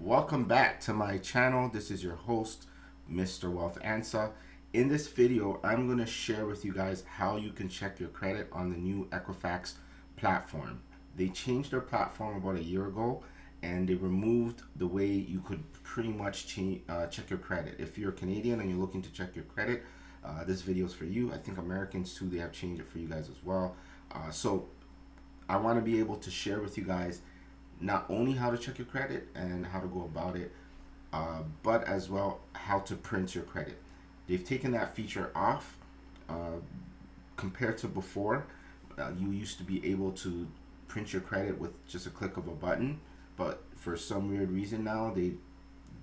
Welcome back to my channel. This is your host, Mr. Wealth Answer. In this video, I'm going to share with you guys how you can check your credit on the new Equifax platform. They changed their platform about a year ago, and they removed the way you could pretty much check your credit. If you're Canadian and you're looking to check your credit, this video is for you. I think Americans too, they have changed it for you guys as well. So I want to be able to share with you guys not only how to check your credit and how to go about it, but as well how to print your credit. They've taken that feature off compared to before. You used to be able to print your credit with just a click of a button, but for some weird reason now they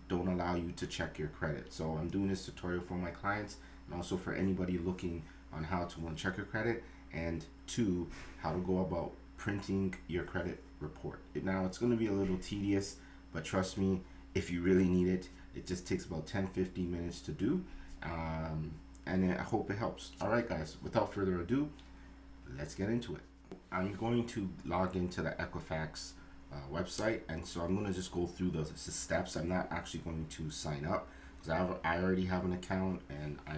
don't allow you to check your credit. So I'm doing this tutorial for my clients and also for anybody looking on how to, one, check your credit, and two, how to go about printing your credit report. Now it's going to be a little tedious, but trust me, if you really need it, it just takes about 10-15 minutes to do, and I hope it helps. All right guys, without further ado, let's get into it. I'm going to log into the Equifax website, and so I'm going to just go through the steps. I'm not actually going to sign up because I already have an account and I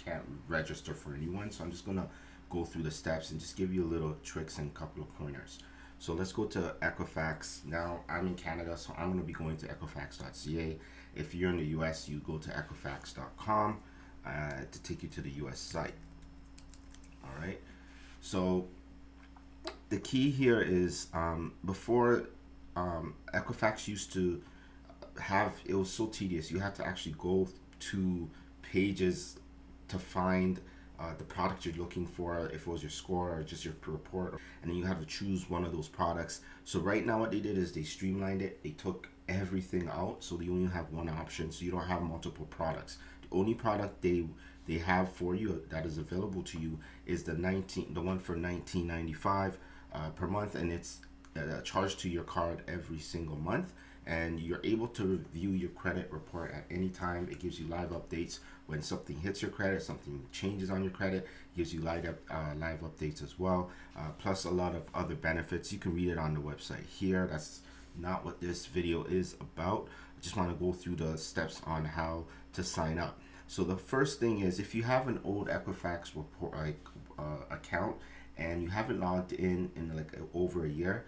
can't register for a new one, so I'm just going to go through the steps and just give you a little tricks and a couple of pointers. So let's go to Equifax. Now I'm in Canada, so I'm going to be going to Equifax.ca. If you're in the US, you go to Equifax.com to take you to the US site. All right. So the key here is before Equifax used to have, it was so tedious. You had to actually go to pages to find the product you're looking for, if it was your score or just your report, and then you have to choose one of those products. So right now what they did is they streamlined it. They took everything out, so you only have one option, so you don't have multiple products. The only product they have for you that is available to you is the one for $19.95 per month, and it's charged to your card every single month, and you're able to review your credit report at any time. It gives you live updates when something hits your credit, something changes on your credit. It gives you live updates as well, plus a lot of other benefits. You can read it on the website here. That's not what this video is about. I just want to go through the steps on how to sign up. So the first thing is, if you have an old Equifax report account and you haven't logged in like over a year,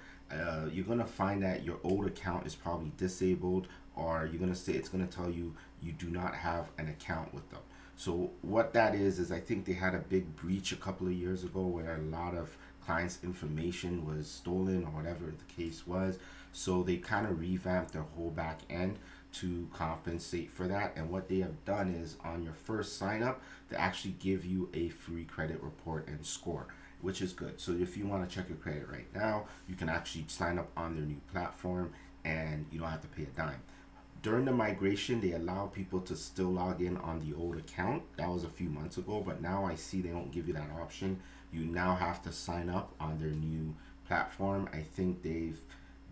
you're gonna find that your old account is probably disabled, or you're gonna say it's gonna tell you you do not have an account with them. So what that is I think they had a big breach a couple of years ago where a lot of clients' information was stolen or whatever the case was. So they kind of revamped their whole back end to compensate for that. And what they have done is, on your first sign up, they actually give you a free credit report and score, which is good. So if you want to check your credit right now, you can actually sign up on their new platform and you don't have to pay a dime. During the migration, they allow people to still log in on the old account. That was a few months ago, but now I see they don't give you that option. You now have to sign up on their new platform. I think they've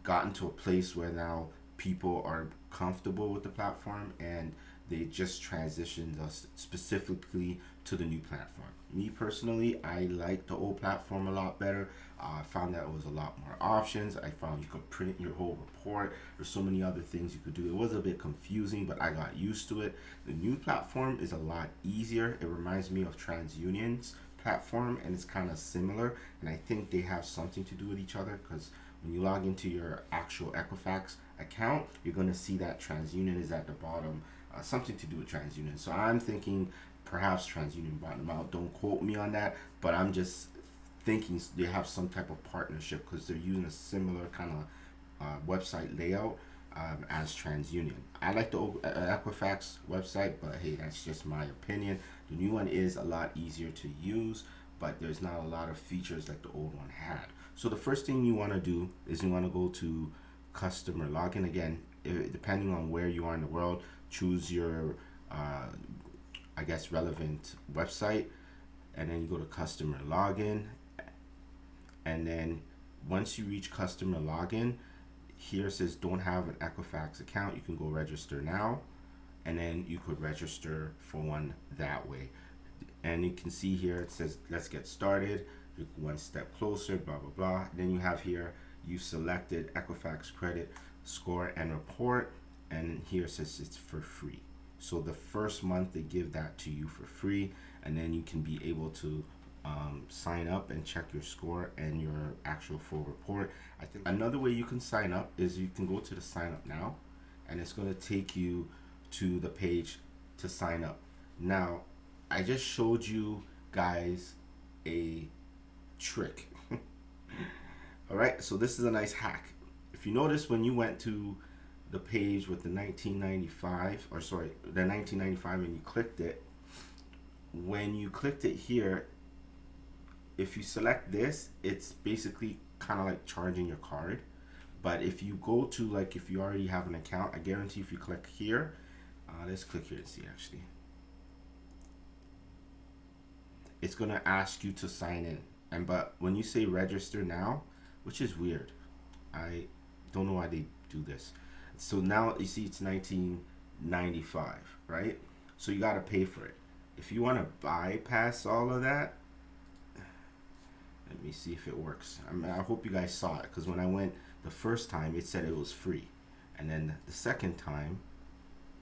gotten to a place where now people are comfortable with the platform, and they just transitioned us specifically to the new platform. Me personally, I like the old platform a lot better. I found that it was a lot more options. I found you could print your whole report. There's so many other things you could do. It was a bit confusing, but I got used to it. The new platform is a lot easier. It reminds me of TransUnion's platform, and it's kind of similar, and I think they have something to do with each other, because when you log into your actual Equifax account, you're going to see that TransUnion is at the bottom, something to do with TransUnion. So I'm thinking perhaps TransUnion bought them out. Don't quote me on that, but I'm just thinking they have some type of partnership, because they're using a similar kind of website layout as TransUnion. I like the old Equifax website, but hey, that's just my opinion. The new one is a lot easier to use, but there's not a lot of features like the old one had. So the first thing you want to do is you want to go to customer login. Again, depending on where you are in the world, choose your I guess relevant website, and then you go to customer login, and then once you reach customer login, here it says don't have an Equifax account. You can go register now, and then you could register for one that way. And you can see here it says let's get started. You're one step closer, blah blah blah. Then you have here you selected Equifax credit score and report, and here it says it's for free. So the first month they give that to you for free, and then you can be able to sign up and check your score and your actual full report. I think another way you can sign up is you can go to the sign up now, and it's going to take you to the page to sign up. Now, I just showed you guys a trick. All right, so this is a nice hack. If you notice, when you went to the page with the 1995, or sorry, the 1995, and you clicked it, when you clicked it here, if you select this, it's basically kind of like charging your card. But if you go to, like, if you already have an account, I guarantee if you click here, let's click here and see actually. It's gonna ask you to sign in. But when you say register now, which is weird, I don't know why they do this. So now you see it's 1995, right? So you gotta pay for it. If you wanna bypass all of that, let me see if it works. I hope you guys saw it, because when I went the first time, it said it was free. And then the second time,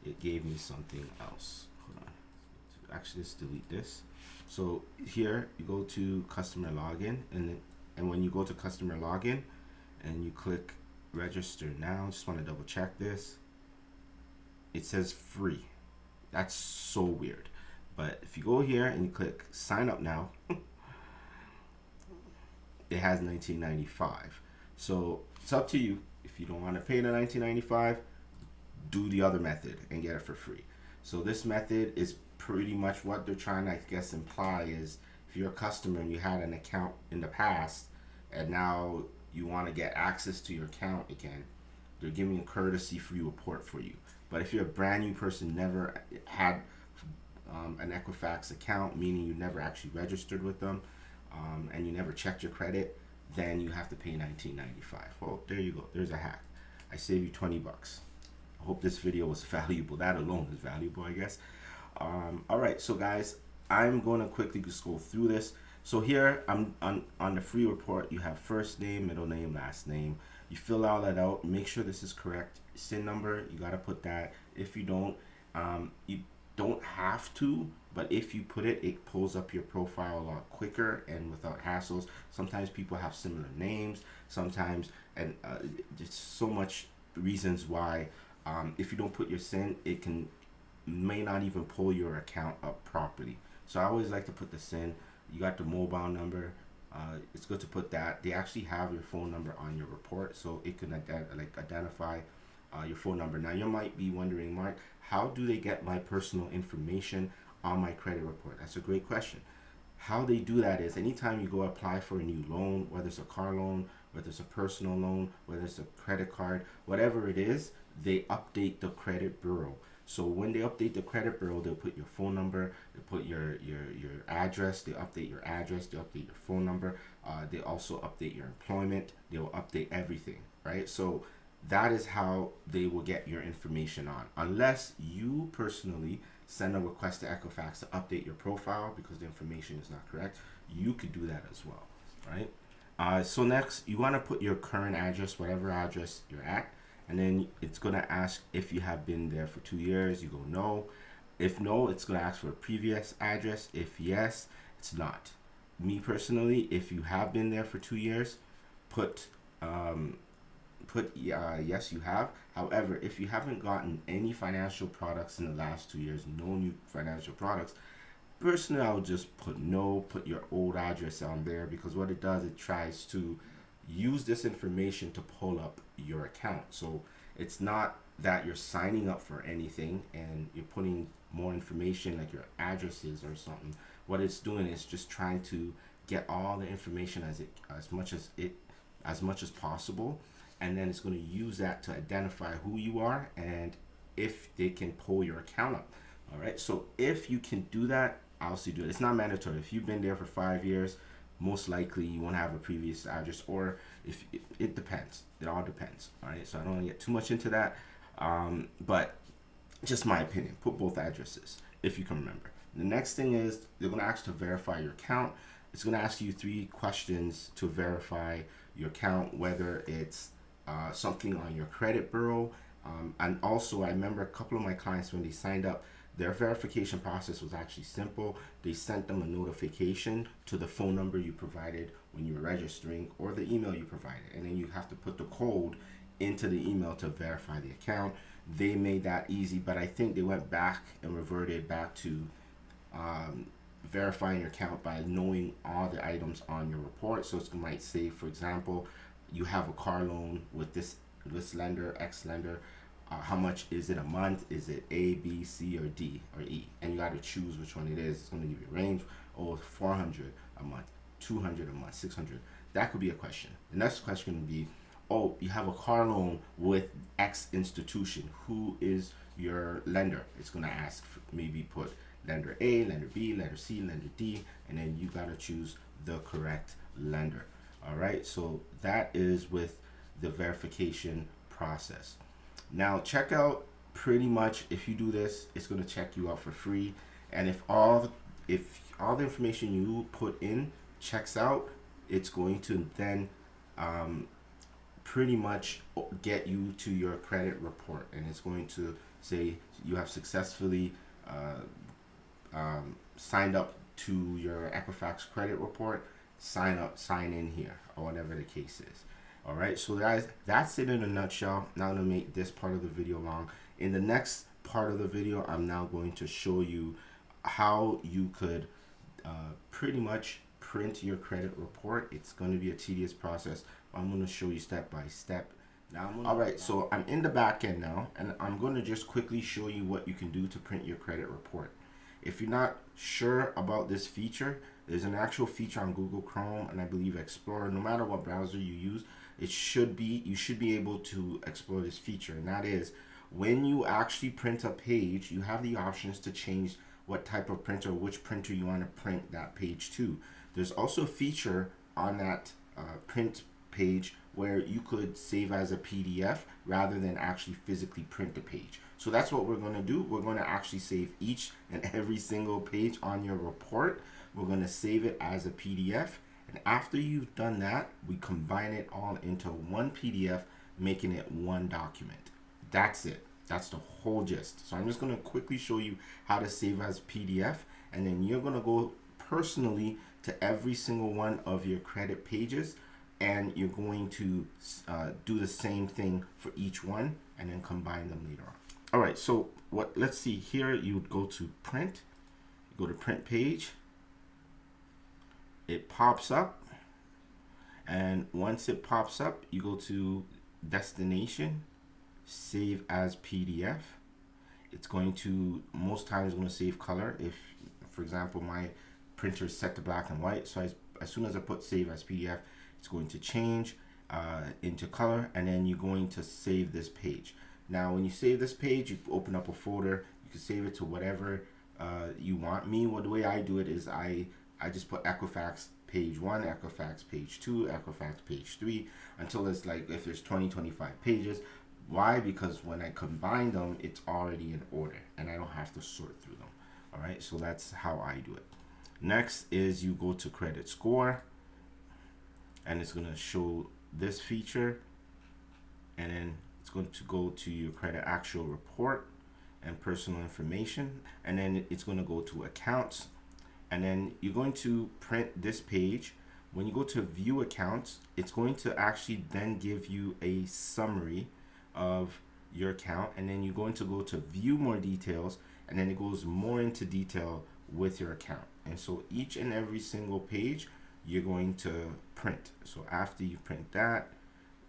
it gave me something else. Hold on. Actually, let's delete this. So here, you go to customer login, and when you go to customer login, and you click register now, just want to double check this. It says free. That's so weird. But if you go here and you click sign up now, it has 1995. So it's up to you. If you don't want to pay the 1995, do the other method and get it for free. So this method is pretty much what they're trying to, I guess, imply is if you're a customer and you had an account in the past and now you want to get access to your account again, they're giving a courtesy free report for you. But if you're a brand new person, never had an Equifax account, meaning you never actually registered with them, and you never checked your credit, then you have to pay $19.95. Well, there you go. There's a hack. I saved you 20 bucks. I hope this video was valuable. That alone is valuable, I guess. All right, so guys, I'm going to quickly just go through this. So here, I'm on the free report, you have first name, middle name, last name. You fill all that out. Make sure this is correct. SIN number, you got to put that. If you don't have to, but if you put it, it pulls up your profile a lot quicker and without hassles. Sometimes people have similar names, sometimes, and just so much reasons why. If you don't put your SIN, it may not even pull your account up properly. So I always like to put the SIN. You got the mobile number. It's good to put that. They actually have your phone number on your report, so it can identify your phone number. Now you might be wondering, Mark, how do they get my personal information on my credit report? That's a great question. How they do that is anytime you go apply for a new loan, whether it's a car loan, whether it's a personal loan, whether it's a credit card, whatever it is, they update the credit bureau. So when they update the credit bureau, they'll put your phone number, they put your address, they update your address, they update your phone number, they also update your employment, they will update everything, right? So that is how they will get your information on, unless you personally send a request to Equifax to update your profile because the information is not correct. You could do that as well, right? So next, you want to put your current address, whatever address you're at, and then it's going to ask if you have been there for 2 years. You go no. If no, it's going to ask for a previous address. If yes, it's not. Me personally, if you have been there for 2 years, put yes, you have. However, if you haven't gotten any financial products in the last 2 years, no new financial products, personally, I would just put no, put your old address on there, because what it does, it tries to use this information to pull up your account. So it's not that you're signing up for anything and you're putting more information like your addresses or something. What it's doing is just trying to get all the information as much as possible, and then it's going to use that to identify who you are and if they can pull your account up. All right, so if you can do that, obviously do it. It's not mandatory. If you've been there for 5 years, most likely you won't have a previous address, or if it depends. It all depends. All right, so I don't want to get too much into that, but just my opinion. Put both addresses if you can remember. The next thing is they're going to ask to verify your account. It's going to ask you 3 questions to verify your account, whether it's something on your credit bureau, And also, I remember a couple of my clients, when they signed up, their verification process was actually simple. They sent them a notification to the phone number you provided when you were registering, or the email you provided, and then you have to put the code into the email to verify the account. They made that easy, but I think they went back and reverted back to verifying your account by knowing all the items on your report. So it might say, for example, you have a car loan with this lender, X lender. How much is it a month? Is it A, B, C, or D, or E? And you got to choose which one it is. It's going to give you a range. Oh, 400 a month, 200 a month, 600. That could be a question. The next question would be, oh, you have a car loan with X institution. Who is your lender? It's going to ask, maybe put lender A, lender B, lender C, lender D, and then you got to choose the correct lender. All right, so that is with the verification process. Now check out, pretty much if you do this, it's going to check you out for free. And if all the information you put in checks out, it's going to then pretty much get you to your credit report, and it's going to say you have successfully signed up to your Equifax credit report. Sign in here, or whatever the case is. All right, so guys, that's it in a nutshell. Not gonna make this part of the video long. In the next part of the video, I'm now going to show you how you could pretty much print your credit report. It's going to be a tedious process. I'm going to show you step by step. All right, so I'm in the back end now, and I'm going to just quickly show you what you can do to print your credit report. If you're not sure about this feature, there's an actual feature on Google Chrome, and I believe Explorer. No matter what browser you use, you should be able to explore this feature, and that is, when you actually print a page, you have the options to change what type of printer, which printer you want to print that page to. There's also a feature on that print page where you could save as a PDF rather than actually physically print the page. So that's what we're going to do. We're going to actually save each and every single page on your report. We're going to save it as a PDF. And after you've done that, we combine it all into one PDF, making it one document. That's it. That's the whole gist. So I'm just going to quickly show you how to save as PDF, and then you're going to go personally to every single one of your credit pages, and you're going to do the same thing for each one, and then combine them later on. All right, so let's see here. You would go to print, go to print page. It pops up, and once it pops up, you go to destination, save as PDF. It's going to, most times, going to save color. If, for example, my printer is set to black and white, so as soon as I put save as PDF, it's going to change into color, and then you're going to save this page. Now, when you save this page, you open up a folder. You can save it to whatever you want. The way I do it is I just put Equifax page 1, Equifax page 2, Equifax page 3, until it's like, if there's 25 pages. Why? Because when I combine them, it's already in order, and I don't have to sort through them. All right, so that's how I do it. Next is you go to credit score, and it's going to show this feature, and then it's going to go to your credit actual report and personal information, and then it's going to go to accounts, and then you're going to print this page. When you go to view accounts, it's going to actually then give you a summary of your account, and then you're going to go to view more details, and then it goes more into detail with your account. And so each and every single page you're going to print. So after you print that,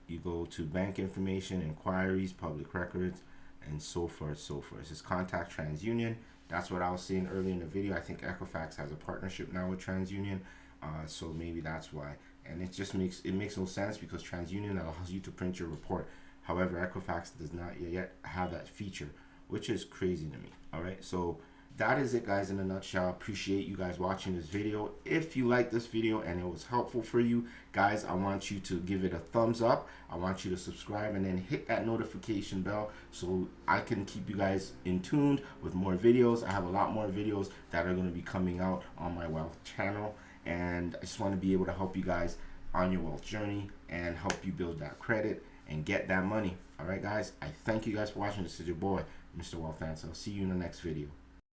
you go to bank information, inquiries, public records, and so forth, so forth. This is contact TransUnion. That's what I was saying earlier in the video. I think Equifax has a partnership now with TransUnion, so maybe that's why. And it just makes no sense, because TransUnion allows you to print your report. However, Equifax does not yet have that feature, which is crazy to me. All right, so that is it, guys, in a nutshell. Appreciate you guys watching this video. If you like this video and it was helpful for you guys, I want you to give it a thumbs up. I want you to subscribe, and then hit that notification bell so I can keep you guys in tune with more videos. I have a lot more videos that are going to be coming out on my wealth channel, and I just want to be able to help you guys on your wealth journey and help you build that credit and get that money. All right, guys. I thank you guys for watching. This is your boy, Mr. Wealth Answer. I'll see you in the next video.